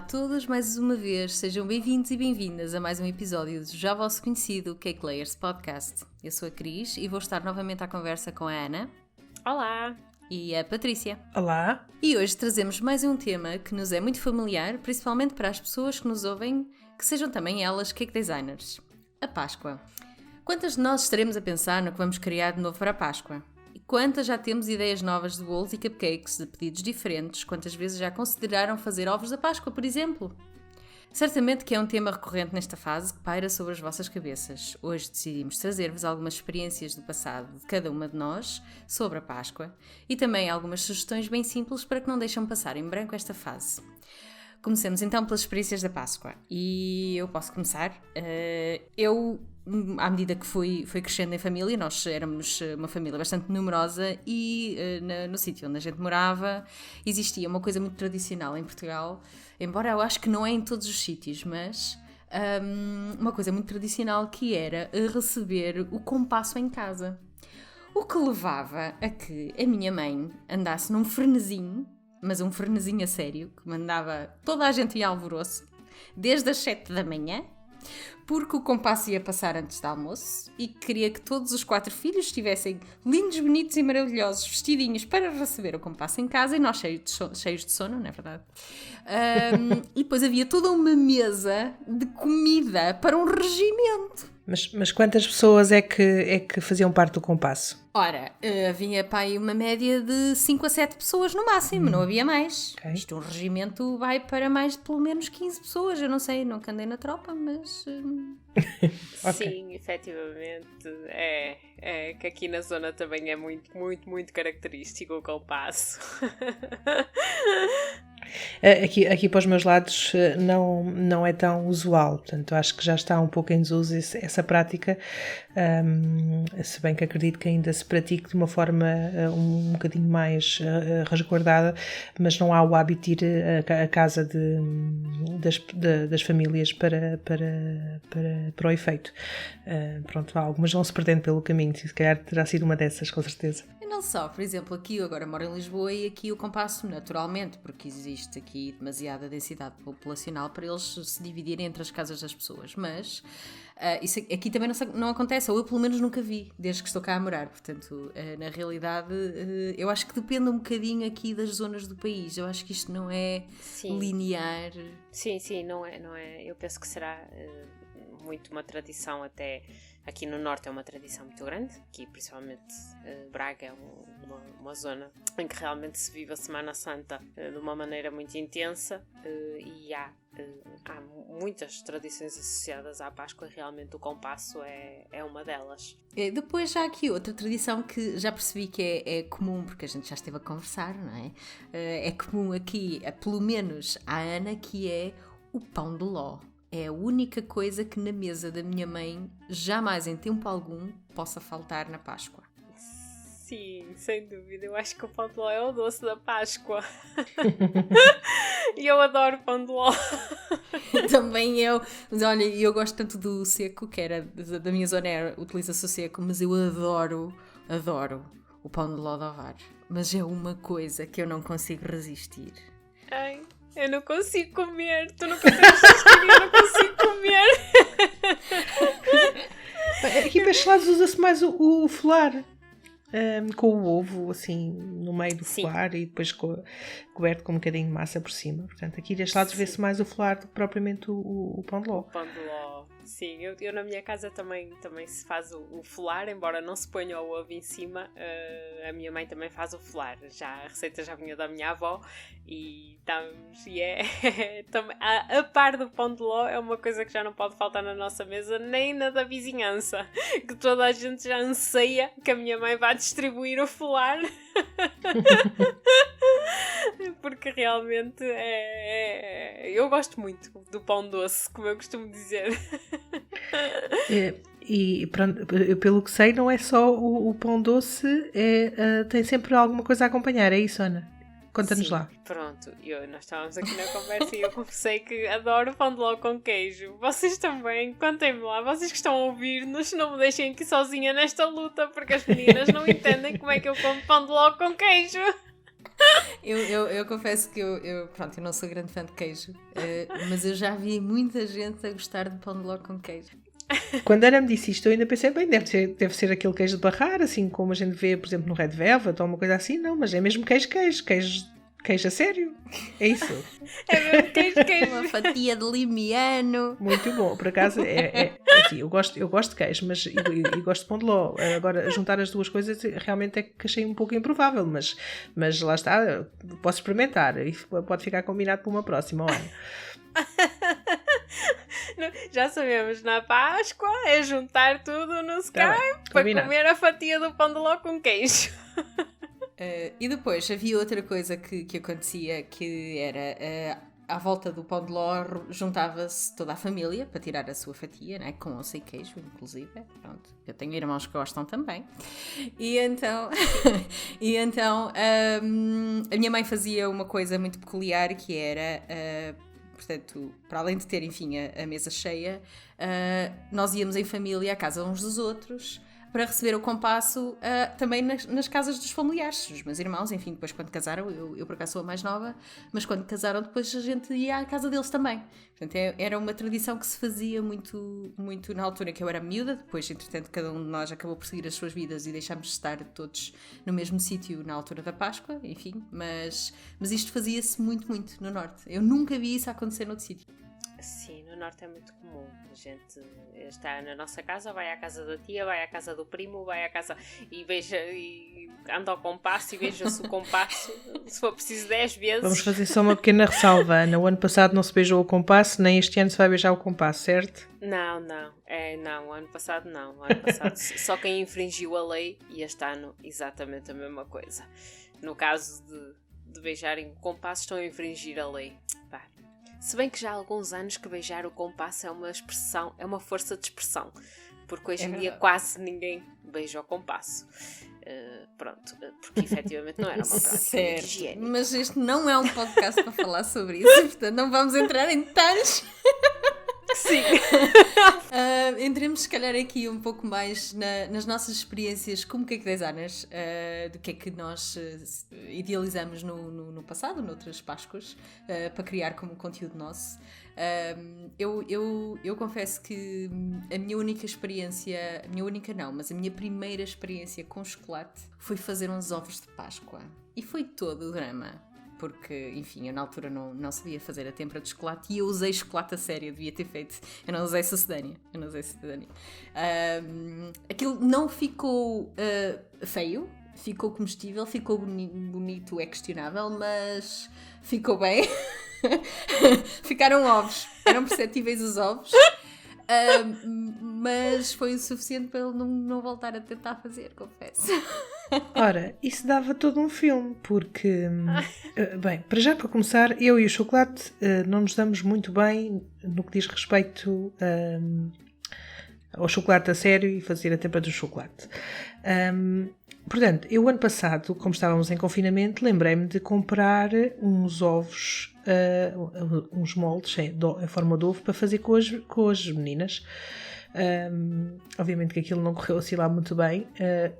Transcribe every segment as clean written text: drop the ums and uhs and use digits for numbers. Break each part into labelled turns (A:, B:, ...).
A: todos, mais uma vez, sejam bem-vindos e bem-vindas a mais um episódio do já vosso conhecido Cake Layers Podcast. Eu sou a Cris e vou estar novamente à conversa com a Ana.
B: Olá!
A: E a Patrícia.
C: Olá!
A: E hoje trazemos mais um tema que nos é muito familiar, principalmente para as pessoas que nos ouvem, que sejam também elas cake designers. A Páscoa. Quantas de nós estaremos a pensar no que vamos criar de novo para a Páscoa? E quantas já temos ideias novas de bolos e cupcakes, de pedidos diferentes? Quantas vezes já consideraram fazer ovos da Páscoa, por exemplo? Certamente que é um tema recorrente nesta fase que paira sobre as vossas cabeças. Hoje decidimos trazer-vos algumas experiências do passado de cada uma de nós sobre a Páscoa e também algumas sugestões bem simples para que não deixem passar em branco esta fase. Comecemos então pelas experiências da Páscoa e eu posso começar. À medida que fui crescendo em família, nós éramos uma família bastante numerosa e no sítio onde a gente morava existia uma coisa muito tradicional em Portugal, embora eu acho que não é em todos os sítios, mas uma coisa muito tradicional que era receber o compasso em casa. O que levava a que a minha mãe andasse num frenesinho, mas um frenesinho a sério, que mandava toda a gente em alvoroço, desde as 7 da manhã, porque o compasso ia passar antes do almoço e queria que todos os 4 filhos estivessem lindos, bonitos e maravilhosos, vestidinhos para receber o compasso em casa e nós cheios de sono, não é verdade? E depois havia toda uma mesa de comida para um regimento.
C: Mas quantas pessoas é que faziam parte do compasso?
A: Ora, havia para aí uma média de 5 a 7 pessoas no máximo, não havia mais.
C: Okay.
A: Isto, um regimento vai para mais de pelo menos 15 pessoas, eu não sei, nunca andei na tropa, mas...
C: Okay.
B: Sim, efetivamente, é que aqui na zona também é muito, muito, muito característico o compasso.
C: Aqui para os meus lados não é tão usual, portanto acho que já está um pouco em desuso essa prática, se bem que acredito que ainda se pratique de uma forma um bocadinho mais resguardada, mas não há o hábito de ir à casa das famílias para o efeito. Pronto, algumas vão se perdendo pelo caminho, se calhar terá sido uma dessas, com certeza.
A: E não só, por exemplo, aqui eu agora moro em Lisboa e aqui o compasso naturalmente, porque existe aqui demasiada densidade populacional para eles se dividirem entre as casas das pessoas, mas isso aqui também não acontece, ou eu pelo menos nunca vi, desde que estou cá a morar, portanto, na realidade, eu acho que depende um bocadinho aqui das zonas do país, eu acho que isto não é linear.
B: Sim, não é, eu penso que será muito uma tradição até... Aqui no Norte é uma tradição muito grande, aqui principalmente Braga é uma zona em que realmente se vive a Semana Santa de uma maneira muito intensa e há muitas tradições associadas à Páscoa e realmente o compasso é uma delas.
A: Depois já há aqui outra tradição que já percebi que é comum, porque a gente já esteve a conversar, não é? É comum aqui, pelo menos à Ana, que é o pão de ló. É a única coisa que na mesa da minha mãe jamais em tempo algum possa faltar na Páscoa.
B: Sim, sem dúvida. Eu acho que o pão de ló é o doce da Páscoa. E eu adoro pão de ló.
A: Também eu. Mas olha, eu gosto tanto do seco, que era da minha zona, utiliza-se o seco, mas eu adoro o pão de ló de Ovar. Mas é uma coisa que eu não consigo resistir.
B: Ai... Eu não consigo comer, tu não consegues assistir e eu não consigo comer.
C: Aqui para estes lados usa-se mais o folar, com o ovo assim no meio do folar e depois coberto com um bocadinho de massa por cima. Portanto, aqui destes lados vê-se mais o folar do que propriamente o pão de ló.
B: O pão de ló, sim. Eu na minha casa também se faz o folar, embora não se ponha o ovo em cima. A minha mãe também faz o folar. A receita já vinha da minha avó e a par do pão de ló é uma coisa que já não pode faltar na nossa mesa, nem na da vizinhança, que toda a gente já anseia que a minha mãe vá distribuir o folar. Porque realmente eu gosto muito do pão doce, como eu costumo dizer.
C: E pronto, pelo que sei, não é só o pão doce, tem sempre alguma coisa a acompanhar, é isso, Ana? Conta-nos lá.
B: Pronto, nós estávamos aqui na conversa e eu confessei que adoro pão de ló com queijo. Vocês também, contem-me lá, vocês que estão a ouvir-nos, não me deixem aqui sozinha nesta luta, porque as meninas não entendem como é que eu como pão de ló com queijo.
A: Eu confesso que pronto, eu não sou grande fã de queijo, mas eu já vi muita gente a gostar de pão de ló com queijo.
C: Quando a Ana me disse isto, eu ainda pensei, bem, deve ser aquele queijo de barrar, assim como a gente vê, por exemplo, no Red Velvet ou uma coisa assim. Não, mas é mesmo queijo a sério. É isso.
B: É mesmo queijo.
A: Uma fatia de limiano.
C: Muito bom. Por acaso, assim, eu gosto de queijo, mas e gosto de pão de ló. Agora, juntar as duas coisas realmente é que achei um pouco improvável, mas lá está, posso experimentar e pode ficar combinado para uma próxima hora.
B: Já sabemos, na Páscoa é juntar tudo no Skype para
C: combinado.
B: comer a fatia do pão de ló com queijo.
A: E depois havia outra coisa que acontecia, que era à volta do pão de ló juntava-se toda a família para tirar a sua fatia, né? Com ou sem queijo, inclusive. Pronto, eu tenho irmãos que gostam também. E então, a minha mãe fazia uma coisa muito peculiar, que era... portanto, para além de ter, enfim, a mesa cheia, nós íamos em família à casa uns dos outros para receber o compasso também nas casas dos familiares. Os meus irmãos, enfim, depois quando casaram, eu por acaso sou a mais nova, mas quando casaram depois a gente ia à casa deles também. Portanto, era uma tradição que se fazia muito, muito na altura que eu era miúda. Depois, entretanto, cada um de nós acabou por seguir as suas vidas e deixámos de estar todos no mesmo sítio na altura da Páscoa, enfim. Mas isto fazia-se muito, muito no Norte. Eu nunca vi isso acontecer noutro sítio.
B: Sim, no Norte é muito comum. A gente está na nossa casa, vai à casa da tia, vai à casa do primo, vai à casa e anda ao compasso e veja-se o compasso, se for preciso 10 vezes.
C: Vamos fazer só uma pequena ressalva, Ana. O ano passado não se beijou o compasso, nem este ano se vai beijar o compasso, certo?
B: Não. O ano passado não. O ano passado só quem infringiu a lei, e este ano exatamente a mesma coisa. No caso de beijarem o compasso, estão a infringir a lei. Pá. Se bem que já há alguns anos que beijar o compasso é uma expressão, é uma força de expressão, porque hoje em dia quase ninguém beija o compasso. Pronto, porque efetivamente não era uma prática higiênica.
A: Mas este não é um podcast para falar sobre isso, portanto não vamos entrar em detalhes.
B: Sim.
A: Entremos se calhar aqui um pouco mais nas nossas experiências como Cake Designer's, do que é que nós idealizamos no passado, noutras Páscoas, para criar como conteúdo nosso. Eu confesso que a minha única experiência, mas a minha primeira experiência com chocolate foi fazer uns ovos de Páscoa. E foi todo o drama. Porque, enfim, eu na altura não sabia fazer a têmpera de chocolate e eu usei chocolate a sério, devia ter feito. Eu não usei sucedânea. Aquilo não ficou feio, ficou comestível, ficou bonito, é questionável, mas ficou bem. Ficaram ovos, eram perceptíveis os ovos. Mas foi o suficiente para ele não voltar a tentar fazer, confesso.
C: Ora, isso dava todo um filme, porque, bem, para começar, eu e o chocolate não nos damos muito bem no que diz respeito ao chocolate a sério e fazer a têmpera do chocolate. Portanto, eu ano passado, como estávamos em confinamento, lembrei-me de comprar uns ovos, uns moldes em forma de ovo para fazer com as meninas. Obviamente que aquilo não correu assim lá muito bem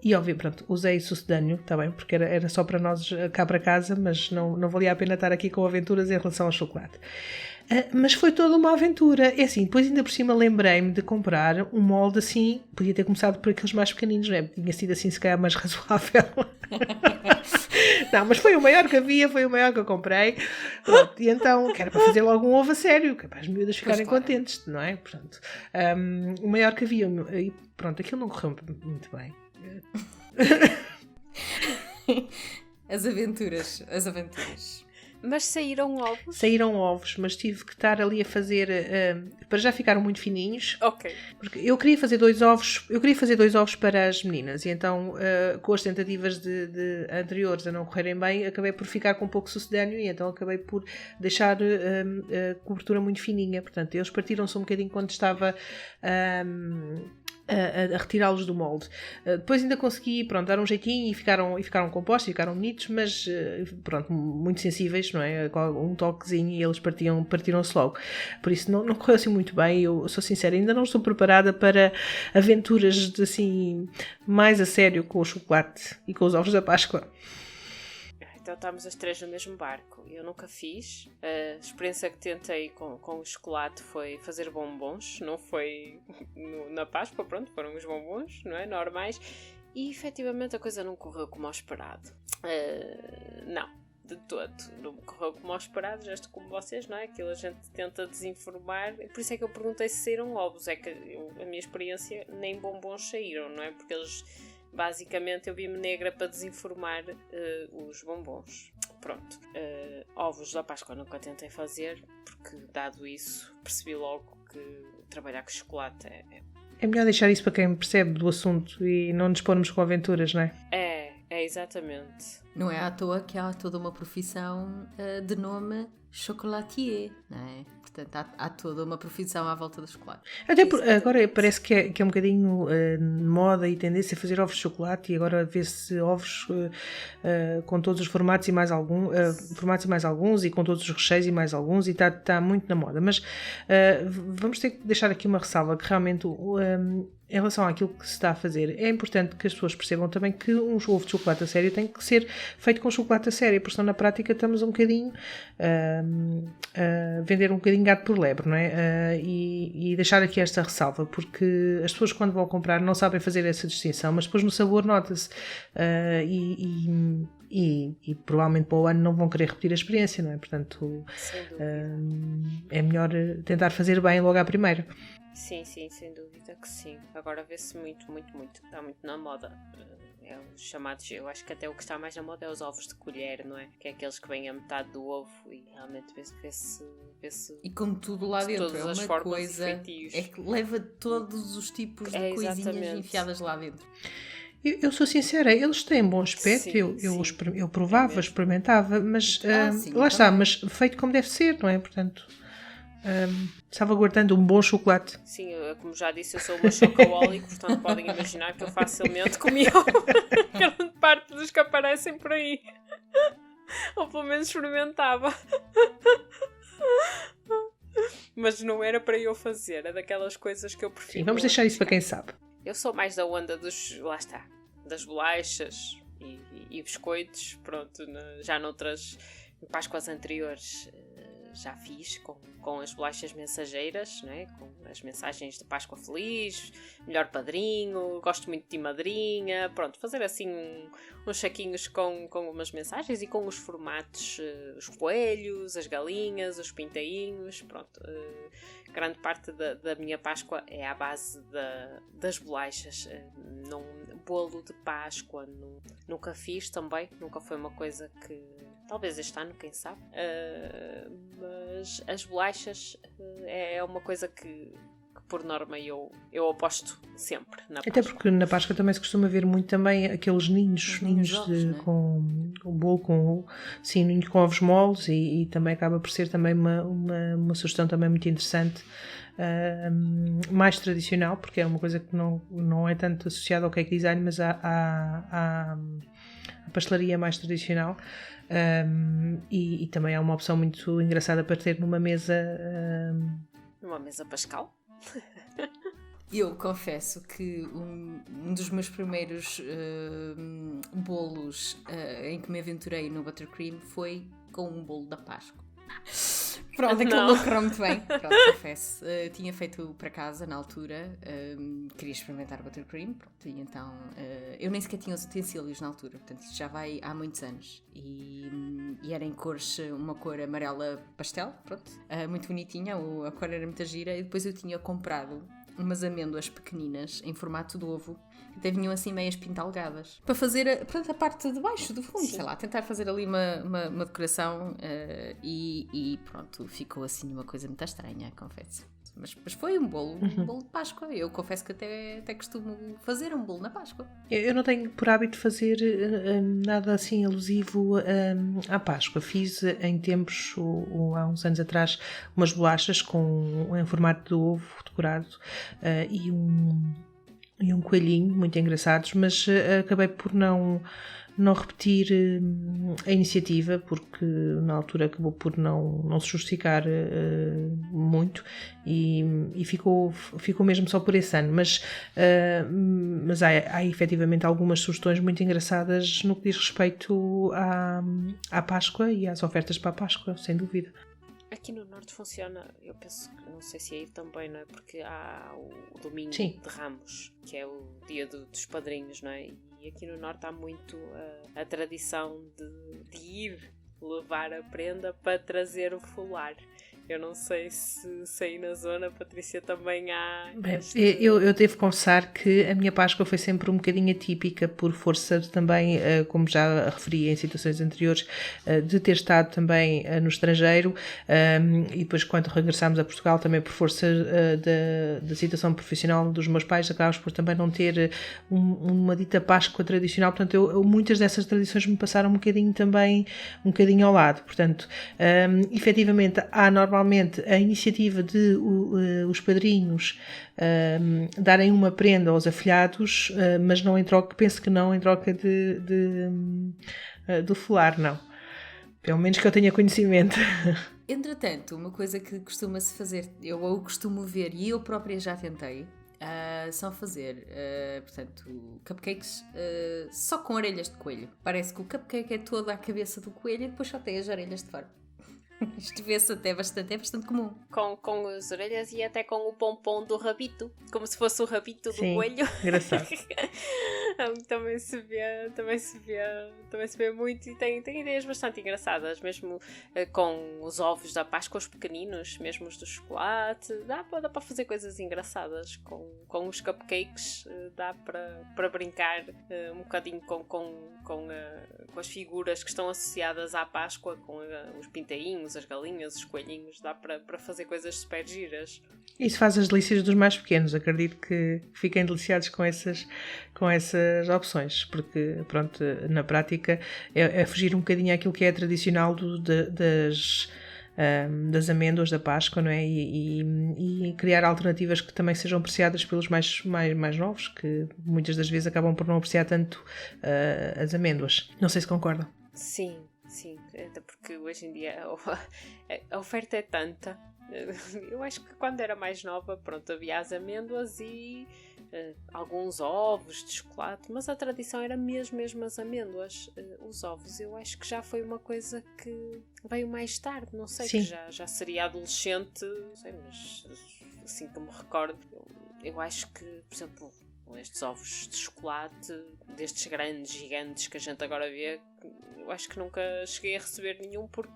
C: e pronto, usei sucedâneo, está bem, porque era só para nós cá para casa, mas não valia a pena estar aqui com aventuras em relação ao chocolate. Mas foi toda uma aventura. É assim, depois ainda por cima lembrei-me de comprar um molde assim, podia ter começado por aqueles mais pequeninos, não é? Tinha sido assim se calhar mais razoável. Não, mas foi o maior que havia, foi o maior que eu comprei. Pronto, e então, que era para fazer logo um ovo a sério, que é para as miúdas ficarem contentes, não é? Portanto, o maior que havia, e pronto, aquilo não correu muito bem.
A: As aventuras.
B: Mas saíram ovos?
C: Saíram ovos, mas tive que estar ali a fazer... para já ficaram muito fininhos.
B: Ok.
C: Porque eu queria fazer 2 ovos para as meninas. E então, com as tentativas de anteriores a não correrem bem, acabei por ficar com um pouco sucedâneo e então acabei por deixar a cobertura muito fininha. Portanto, eles partiram-se um bocadinho quando estava... a retirá-los do molde. Depois ainda consegui, pronto, dar um jeitinho e ficaram compostos, ficaram bonitos, mas pronto, muito sensíveis, não é? Um toquezinho e eles partiram-se logo. Por isso não correu assim muito bem. Eu sou sincera, ainda não estou preparada para aventuras assim mais a sério com o chocolate e com os ovos da Páscoa.
B: então estamos as três no mesmo barco. Eu nunca fiz. A experiência que tentei com o chocolate foi fazer bombons, não foi na Páscoa, pronto, foram os bombons, não é? Normais. E efetivamente a coisa não correu como ao esperado. Não, de todo. Não correu como ao esperado, gesto como vocês, não é? Aquilo a gente tenta desinformar. Por isso é que eu perguntei se saíram ovos. É que a minha experiência, nem bombons saíram, não é? Porque eles, basicamente, eu vi-me negra para desinformar os bombons. Pronto. Ovos da Páscoa nunca tentei fazer, porque, dado isso, percebi logo que trabalhar com chocolate
C: É melhor deixar isso para quem percebe do assunto e não nos pormos com aventuras, não é?
B: É exatamente.
A: Não é à toa que há toda uma profissão de nome chocolatier, não é? Portanto, há toda uma profissão à volta do chocolate.
C: Até agora parece que é um bocadinho moda e tendência a fazer ovos de chocolate, e agora vê-se ovos com todos os formatos e mais alguns, e com todos os recheios e mais alguns, e está muito na moda. Mas vamos ter que deixar aqui uma ressalva, que realmente em relação àquilo que se está a fazer, é importante que as pessoas percebam também que um ovo de chocolate a sério tem que ser feito com chocolate a sério, porque senão na prática estamos um bocadinho a vender um bocadinho gato por lebre, não é? E deixar aqui esta ressalva, porque as pessoas quando vão comprar não sabem fazer essa distinção, mas depois no sabor nota-se, e provavelmente para o ano não vão querer repetir a experiência, não é? Portanto, é melhor tentar fazer bem logo à primeira.
B: Sim, sem dúvida que sim. Agora vê-se muito, está muito na moda. É os chamados, eu acho que até o que está mais na moda é os ovos de colher, não é? Que é aqueles que vêm a metade do ovo e realmente vê-se
A: e com tudo lá dentro,
B: todas
A: é
B: as
A: uma
B: formas
A: coisa,
B: e feitios.
A: é que leva todos os tipos de coisinhas
B: exatamente.
A: Enfiadas lá dentro.
C: Eu sou sincera, eles têm bom aspecto, eu provava, experimentava, mas lá está, mas feito como deve ser, não é? Portanto, salvaguardando um bom chocolate.
B: Sim, como já disse, eu sou uma chocoholic, portanto podem imaginar que eu facilmente comia grande parte dos que aparecem por aí. Ou pelo menos experimentava. Mas não era para eu fazer, é daquelas coisas que eu prefiro.
C: Sim, vamos deixar isso para quem sabe.
B: Eu sou mais da onda das bolachas e biscoitos, pronto, já noutras Páscoas anteriores já fiz com as bolachas mensageiras, né? Com as mensagens de Páscoa Feliz, melhor padrinho, gosto muito de madrinha, pronto, fazer assim uns saquinhos com umas mensagens e com os formatos, os coelhos, as galinhas, os pintainhos, pronto. Grande parte da minha Páscoa é à base das bolachas. Bolo de Páscoa nunca fiz também, nunca foi uma coisa que... Talvez este ano, quem sabe. Mas as bolachas é uma coisa que por norma eu aposto sempre na Páscoa.
C: Até porque na Páscoa também se costuma ver muito também aqueles ninhos
A: ovos, né?
C: Com o bolo ninho com ovos moles, e também acaba por ser também uma sugestão também muito interessante, mais tradicional, porque é uma coisa que não é tanto associada ao cake design, mas à pastelaria mais tradicional. E também é uma opção muito engraçada para ter numa mesa.
B: Numa mesa pascal?
A: Eu confesso que um dos meus primeiros bolos em que me aventurei no buttercream foi com um bolo da Páscoa. Pronto, aquilo não correu muito bem, pronto, confesso. Tinha feito para casa na altura, queria experimentar buttercream, pronto, e então eu nem sequer tinha os utensílios na altura, portanto isto já vai há muitos anos, e era em cores, uma cor amarela pastel, pronto, muito bonitinha, a cor era muito gira, e depois eu tinha comprado umas amêndoas pequeninas em formato de ovo, que até vinham assim meias pintalgadas, para fazer a parte de baixo, do fundo. Sim. Sei lá, tentar fazer ali uma decoração, e pronto, ficou assim uma coisa muito estranha, confesso. Mas foi um bolo de Páscoa. Eu confesso que até costumo fazer um bolo na Páscoa. Eu não tenho por hábito fazer nada assim alusivo à Páscoa. Fiz em tempos, há uns anos atrás, umas bolachas em formato de ovo decorado, e
C: coelhinho, muito engraçados, mas acabei por não repetir a iniciativa, porque na altura acabou por não se justificar muito e ficou mesmo só por esse ano. Mas há efetivamente algumas sugestões muito engraçadas no que diz respeito à Páscoa e às ofertas para a Páscoa, sem dúvida.
B: Aqui no Norte funciona, eu penso que, não sei se aí também, não é? Porque há o domingo
C: Sim.
B: de Ramos, que é o dia dos padrinhos, não é? E aqui no Norte há muito a tradição de ir levar a prenda para trazer o folar. Eu não sei se aí na zona, Patrícia, também há...
C: Bem, eu devo confessar que a minha Páscoa foi sempre um bocadinho atípica, por força também, como já referi em situações anteriores, de ter estado também no estrangeiro, e depois quando regressámos a Portugal também por força da situação profissional dos meus pais, acabámos por também não ter uma dita Páscoa tradicional. Portanto, muitas dessas tradições me passaram um bocadinho ao lado. Portanto, efetivamente há normalmente a iniciativa de os padrinhos darem uma prenda aos afilhados, mas não em troca, penso que não em troca do folar, não. Pelo menos que eu tenha conhecimento.
A: Entretanto, uma coisa que costuma-se fazer, eu costumo ver e eu própria já tentei, são fazer, portanto, cupcakes só com orelhas de coelho. Parece que o cupcake é toda a cabeça do coelho e depois só tem as orelhas de fora. Isto vê-se até é bastante comum.
B: Com as orelhas e até com o pompom do rabito, como se fosse o rabito do coelho.
C: Engraçado.
B: também se vê muito e tem ideias bastante engraçadas, mesmo com os ovos da Páscoa, os pequeninos, mesmo os do chocolate. Dá para fazer coisas engraçadas com os cupcakes, dá para brincar um bocadinho com as figuras que estão associadas à Páscoa, com os pintainhos, as galinhas, os coelhinhos. Dá para fazer coisas super giras.
C: Isso faz as delícias dos mais pequenos. Acredito que fiquem deliciados com essas opções, porque pronto, na prática é fugir um bocadinho àquilo que é tradicional das amêndoas da Páscoa, não é? E criar alternativas que também sejam apreciadas pelos mais novos, que muitas das vezes acabam por não apreciar tanto as amêndoas. Não sei se concordam.
B: Sim, até porque hoje em dia a oferta é tanta. Eu acho que quando era mais nova, pronto, havia as amêndoas e alguns ovos de chocolate, mas a tradição era mesmo as amêndoas. Os ovos eu acho que já foi uma coisa que veio mais tarde, não sei,
C: Sim.
B: que já seria adolescente, não sei, mas assim que me recordo, eu acho que, por exemplo, estes ovos de chocolate, destes grandes, gigantes que a gente agora vê, eu acho que nunca cheguei a receber nenhum, porque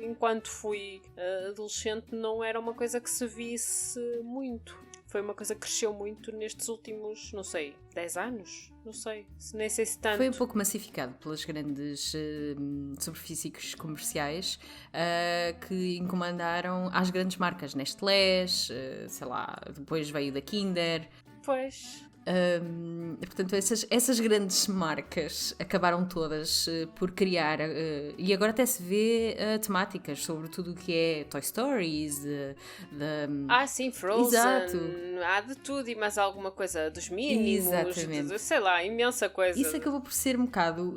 B: enquanto fui adolescente não era uma coisa que se visse muito. Foi uma coisa que cresceu muito nestes últimos, não sei, 10 anos? Não sei, nem sei se tanto.
A: Foi um pouco massificado pelas grandes superfícies comerciais que encomendaram às grandes marcas, Nestlés, sei lá, depois veio da Kinder.
B: Pois.
A: Portanto, essas grandes marcas acabaram todas por criar, e agora até se vê temáticas sobre tudo o que é Toy Stories,
B: sim, Frozen. Exato. Há de tudo e mais alguma coisa dos mínimos.
A: Exatamente.
B: Sei lá, imensa coisa.
A: Isso acabou por ser um bocado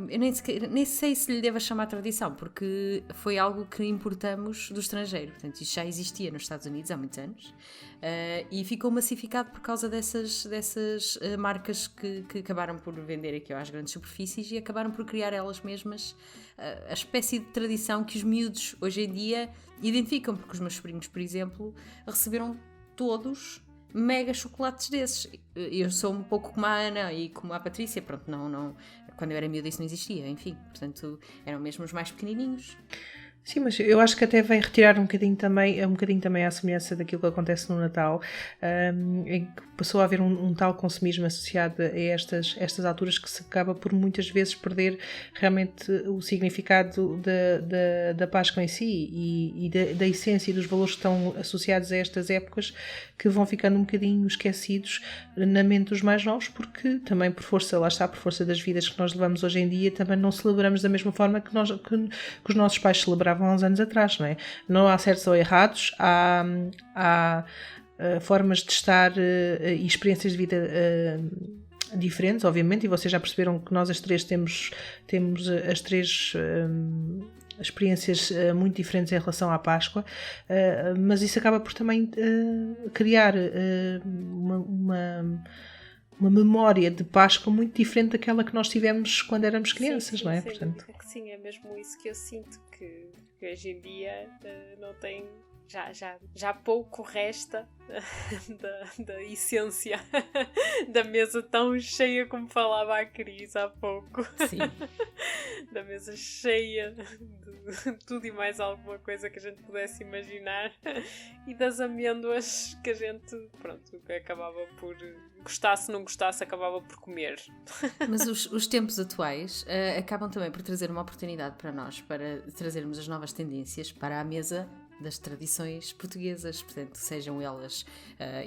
A: eu nem sei se lhe devo chamar tradição, porque foi algo que importamos do estrangeiro. Portanto, isto já existia nos Estados Unidos há muitos anos. E ficou massificado por causa dessas marcas que acabaram por vender aqui às grandes superfícies e acabaram por criar elas mesmas a espécie de tradição que os miúdos hoje em dia identificam, porque os meus sobrinhos, por exemplo, receberam todos mega chocolates desses. Eu sou um pouco como a Ana e como a Patrícia, pronto, não, quando eu era miúda isso não existia, enfim, portanto eram mesmo os mais pequenininhos.
C: Sim, mas eu acho que até vem retirar um bocadinho também à semelhança daquilo que acontece no Natal, em que passou a haver um tal consumismo associado a estas alturas que se acaba por muitas vezes perder realmente o significado da Páscoa em si e da essência e dos valores que estão associados a estas épocas, que vão ficando um bocadinho esquecidos na mente dos mais novos, porque também por força das vidas que nós levamos hoje em dia, também não celebramos da mesma forma que os nossos pais celebravam há uns anos atrás, não é? Não há certos ou errados, há formas de estar e experiências de vida diferentes, obviamente, e vocês já perceberam que nós as três temos as três experiências muito diferentes em relação à Páscoa, mas isso acaba por também criar uma memória de Páscoa muito diferente daquela que nós tivemos quando éramos crianças, não é?
B: Portanto... Sim, é mesmo isso que eu sinto, que hoje em dia não tem... Já pouco resta da essência da mesa tão cheia como falava a Cris há pouco.
A: Sim.
B: Da mesa cheia de tudo e mais alguma coisa que a gente pudesse imaginar, e das amêndoas que a gente, pronto, acabava por, gostasse, não gostasse, acabava por comer.
A: Mas os tempos atuais acabam também por trazer uma oportunidade para nós, para trazermos as novas tendências para a mesa das tradições portuguesas, portanto, sejam elas,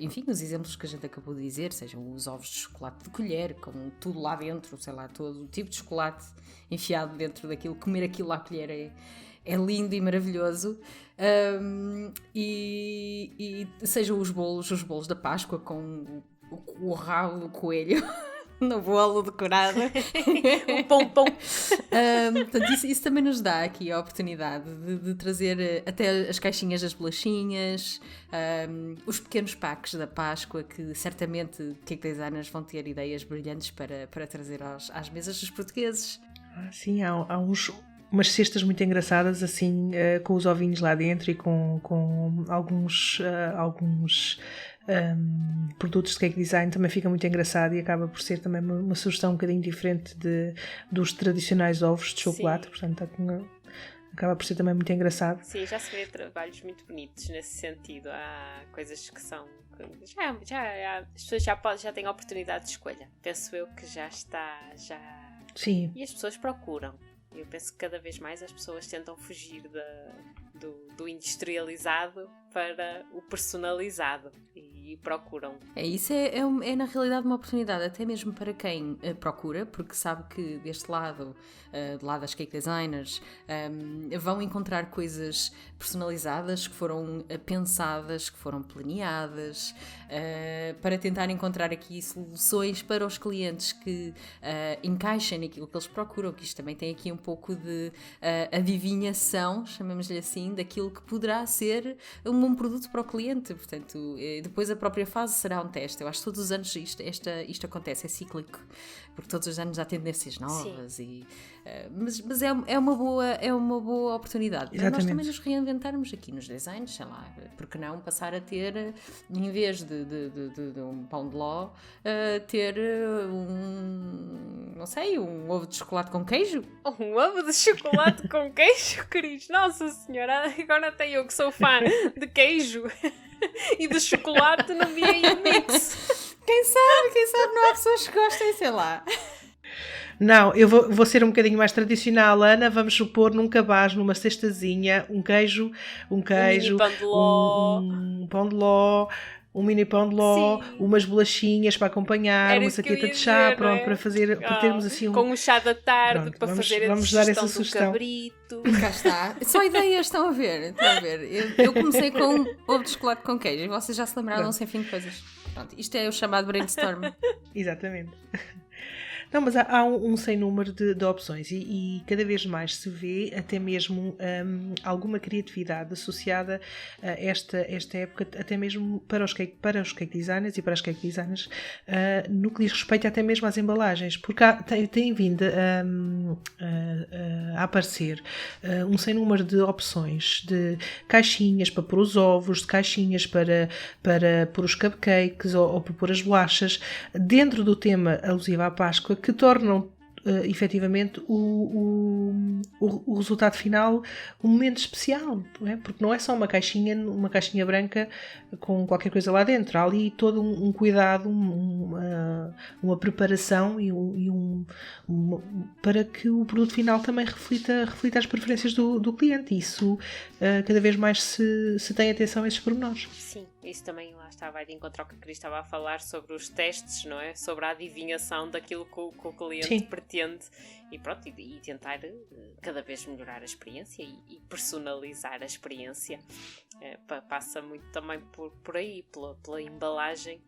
A: enfim, os exemplos que a gente acabou de dizer, sejam os ovos de chocolate de colher, com tudo lá dentro, sei lá, todo o tipo de chocolate enfiado dentro daquilo, comer aquilo à colher é lindo e maravilhoso, e sejam os bolos da Páscoa com o rabo do coelho no bolo decorado.
B: O pão.
A: Portanto, isso também nos dá aqui a oportunidade de trazer até as caixinhas das bolachinhas, os pequenos packs da Páscoa, que certamente cake designers vão ter ideias brilhantes para trazer às mesas dos portugueses.
C: Sim, há umas cestas muito engraçadas, assim, com os ovinhos lá dentro e com alguns produtos de cake design. Também fica muito engraçado e acaba por ser também uma sugestão um bocadinho diferente dos tradicionais ovos de chocolate. Sim. Portanto, acaba por ser também muito engraçado.
B: Sim, já se vê trabalhos muito bonitos nesse sentido. Há coisas que são... as pessoas já têm a oportunidade de escolha. Penso eu que já está...
C: Sim.
B: E as pessoas procuram. Eu penso que cada vez mais as pessoas tentam fugir do industrializado para o personalizado e procuram.
A: Isso é na realidade uma oportunidade, até mesmo para quem procura, porque sabe que deste lado, do lado das cake designers, vão encontrar coisas personalizadas, que foram pensadas, que foram planeadas, para tentar encontrar aqui soluções para os clientes que encaixem naquilo que eles procuram, que isto também tem aqui um pouco de adivinhação, chamemos-lhe assim, daquilo que poderá ser um bom produto para o cliente. Portanto, depois a própria fase será um teste. Eu acho que todos os anos isto acontece, é cíclico, porque todos os anos há tendências novas. Mas é uma boa oportunidade para nós também nos reinventarmos aqui nos designs, sei lá, porque não passar a ter, em vez de um pão de ló, ter um ovo de chocolate com queijo.
B: Um ovo de chocolate com queijo, Cris? Nossa senhora, agora até eu que sou fã de queijo e de chocolate não vi aí o mix.
A: Quem sabe não há pessoas que gostem, sei lá.
C: Não, eu vou ser um bocadinho mais tradicional, Ana. Vamos supor num cabaz, numa cestazinha, um queijo, um pão de ló, um mini pão de ló, umas bolachinhas para acompanhar, uma saqueta de chá, pronto, para termos assim
B: com um chá da tarde, pronto, para fazer a digestão do cabrito.
A: Cá está. Só ideias, estão a ver. Eu comecei com um ovo de chocolate com queijo e vocês já se lembraram sem fim de coisas. Pronto, isto é o chamado brainstorm.
C: Exatamente. Não, mas há um sem número de opções e cada vez mais se vê até mesmo alguma criatividade associada a esta época, até mesmo para os cake designers e para as cake designers, no que diz respeito até mesmo às embalagens, porque tem vindo a aparecer um sem número de opções de caixinhas para pôr os ovos, de caixinhas para pôr os cupcakes ou para pôr as bolachas, dentro do tema alusivo à Páscoa, que tornam efetivamente o resultado final um momento especial, não é? Porque não é só uma caixinha branca com qualquer coisa lá dentro, há ali todo um cuidado, uma preparação para que o produto final também reflita as preferências do cliente. Isso cada vez mais se tem atenção a esses pormenores.
B: Sim. isso também lá está, vai de encontrar o que a Cris estava a falar sobre os testes, não é? Sobre a adivinhação daquilo que o cliente
C: Sim.
B: pretende e pronto, e tentar cada vez melhorar a experiência e personalizar a experiência. Passa muito também por aí, pela embalagem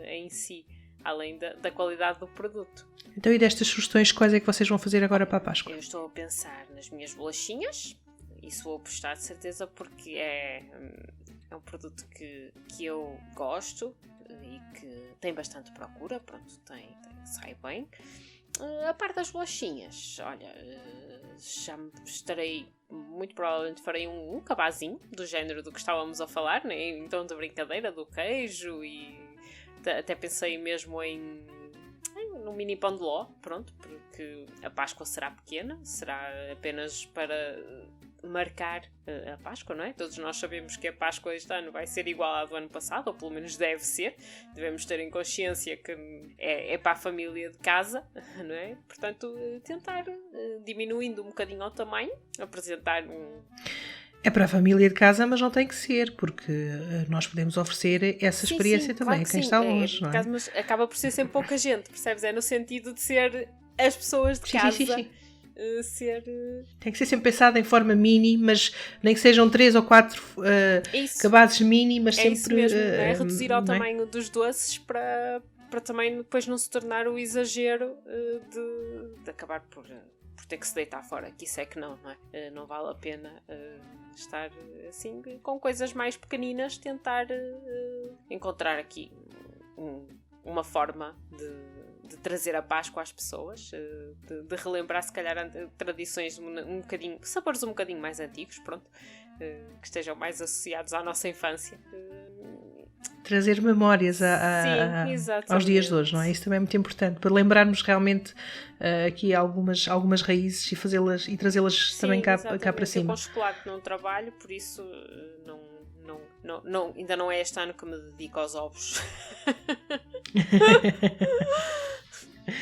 B: em si, além da qualidade do produto.
C: Então, e destas sugestões, quais é que vocês vão fazer agora para a Páscoa?
B: Eu estou a pensar nas minhas bolachinhas, isso vou apostar de certeza porque é um produto que eu gosto e que tem bastante procura, pronto, sai bem. A parte das bolachinhas, olha, já muito provavelmente farei um cabazinho, do género do que estávamos a falar, né? Então de brincadeira, do queijo, e até pensei mesmo num mini pão de ló, pronto, porque a Páscoa será pequena, será apenas para marcar a Páscoa, não é? Todos nós sabemos que a Páscoa este ano vai ser igual à do ano passado, ou pelo menos deve ser. Devemos ter em consciência que é para a família de casa, não é? Portanto, tentar, diminuindo um bocadinho o tamanho, apresentar
C: É para a família de casa, mas não tem que ser, porque nós podemos oferecer essa experiência também
B: claro
C: a quem está longe, não é?
B: Mas acaba por ser sempre pouca gente, percebes? É no sentido de ser as pessoas de casa.
C: Sim. Tem que ser sempre pensado em forma mini, mas nem que sejam 3 ou 4 cabazes mini, mas sempre...
B: Isso mesmo, é reduzir ao tamanho dos doces para também depois não se tornar o exagero de acabar por ter que se deitar fora, que isso é que não é? Não vale a pena estar assim, com coisas mais pequeninas, tentar encontrar aqui uma forma de trazer a Páscoa às pessoas, de relembrar se calhar tradições um bocadinho, sabores um bocadinho mais antigos, pronto, que estejam mais associados à nossa infância.
C: Trazer memórias aos dias de hoje, não é? Isso também é muito importante, para lembrarmos realmente aqui algumas raízes e trazê-las também cá para cima.
B: Eu com chocolate não trabalho, por isso ainda não é este ano que me dedico aos ovos.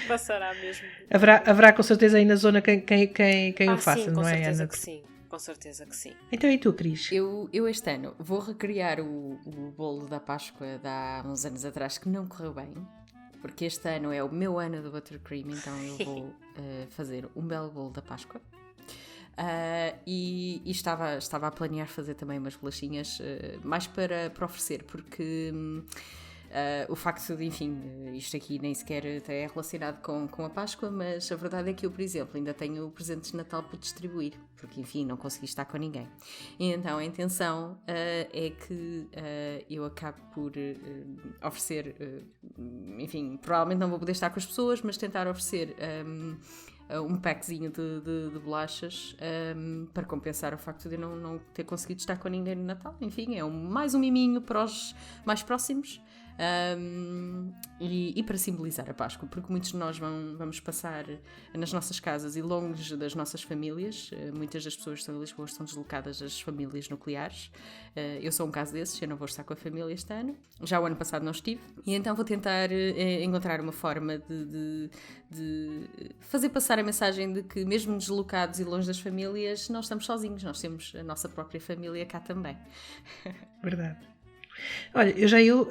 B: Passará mesmo.
C: Haverá com certeza aí na zona quem o faça,
B: sim,
C: não é, Ana?
B: Sim, com certeza que sim.
C: Então e tu, Cris?
A: Eu este ano vou recriar o bolo da Páscoa de há uns anos atrás, que não correu bem, porque este ano é o meu ano do buttercream, então eu vou fazer um belo bolo da Páscoa. E estava a planear fazer também umas bolachinhas mais para oferecer, porque o facto de, enfim, isto aqui nem sequer é relacionado com a Páscoa, mas a verdade é que eu, por exemplo, ainda tenho presentes de Natal para distribuir, porque, enfim, não consegui estar com ninguém. E então a intenção é que eu acabe por oferecer, enfim, provavelmente não vou poder estar com as pessoas, mas tentar oferecer um packzinho de bolachas para compensar o facto de eu não ter conseguido estar com ninguém no Natal. Enfim, é mais um miminho para os mais próximos. E para simbolizar a Páscoa, porque muitos de nós vamos passar nas nossas casas e longe das nossas famílias. Muitas das pessoas que estão em Lisboa estão deslocadas das famílias nucleares. Eu sou um caso desses, eu não vou estar com a família este ano, já o ano passado não estive, e então vou tentar encontrar uma forma de fazer passar a mensagem de que mesmo deslocados e longe das famílias, nós estamos sozinhos, nós temos a nossa própria família cá também.
C: Verdade. Olha, eu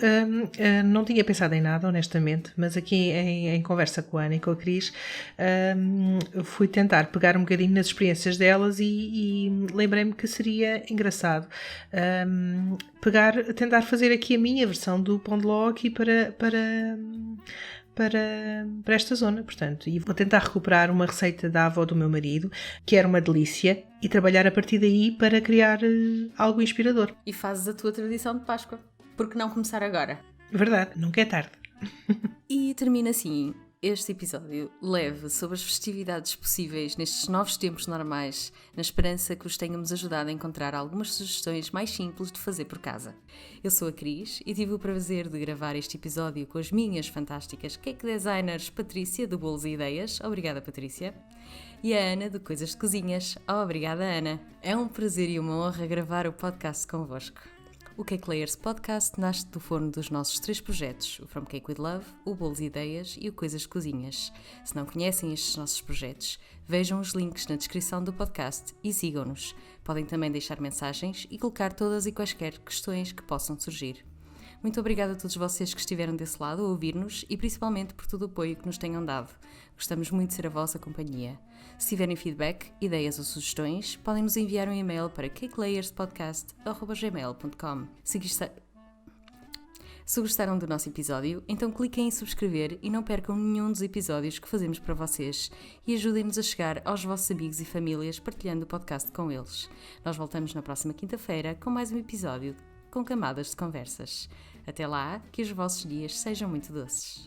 C: não tinha pensado em nada, honestamente, mas aqui em conversa com a Ana e com a Cris, fui tentar pegar um bocadinho nas experiências delas e lembrei-me que seria engraçado tentar fazer aqui a minha versão do pão de ló aqui para esta zona, portanto, e vou tentar recuperar uma receita da avó do meu marido, que era uma delícia, e trabalhar a partir daí para criar algo inspirador.
A: E fazes a tua tradição de Páscoa, por que não começar agora?
C: Verdade, nunca é tarde.
A: E termina assim este episódio leve sobre as festividades possíveis nestes novos tempos normais, na esperança que os tenhamos ajudado a encontrar algumas sugestões mais simples de fazer por casa. Eu sou a Cris e tive o prazer de gravar este episódio com as minhas fantásticas cake designers Patrícia, do Bolos e Ideias. Obrigada, Patrícia. E a Ana, de Coisas de Cozinhas. Obrigada, Ana. É um prazer e uma honra gravar o podcast convosco. O Cake Layers Podcast nasce do forno dos nossos 3 projetos, o From Cake with Love, o Bolos e Ideias e o Coisas de Cozinhas. Se não conhecem estes nossos projetos, vejam os links na descrição do podcast e sigam-nos. Podem também deixar mensagens e colocar todas e quaisquer questões que possam surgir. Muito obrigada a todos vocês que estiveram desse lado a ouvir-nos e principalmente por todo o apoio que nos tenham dado. Gostamos muito de ser a vossa companhia. Se tiverem feedback, ideias ou sugestões, podem nos enviar um e-mail para cakelayerspodcast@gmail.com. Se gostaram do nosso episódio, então cliquem em subscrever e não percam nenhum dos episódios que fazemos para vocês e ajudem-nos a chegar aos vossos amigos e famílias partilhando o podcast com eles. Nós voltamos na próxima quinta-feira com mais um episódio com camadas de conversas. Até lá, que os vossos dias sejam muito doces.